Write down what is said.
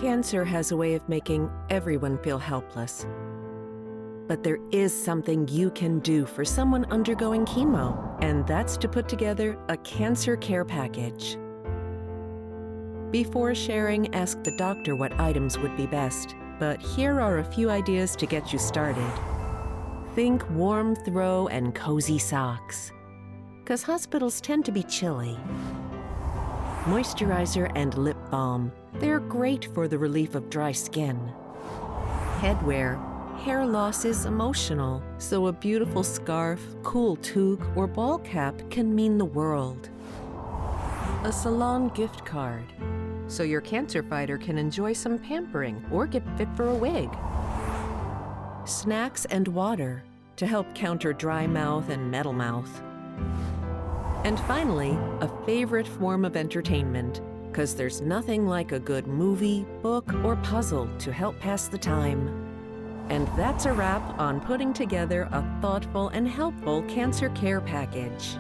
Cancer has a way of making everyone feel helpless. But there is something you can do for someone undergoing chemo, and that's to put together a cancer care package. Before sharing, ask the doctor what items would be best, but here are a few ideas to get you started. Think warm throw and cozy socks, because hospitals tend to be chilly. Moisturizer and lip balm. They're great for the relief of dry skin. Headwear. Hair loss is emotional, so a beautiful scarf, cool toque, or ball cap can mean the world. A Salon gift card, so your cancer fighter can enjoy some pampering or get fit for a wig. Snacks and water to help counter dry mouth and metal mouth. And finally, a favorite form of entertainment, because there's nothing like a good movie, book, or puzzle to help pass the time. And that's a wrap on putting together a thoughtful and helpful cancer care package.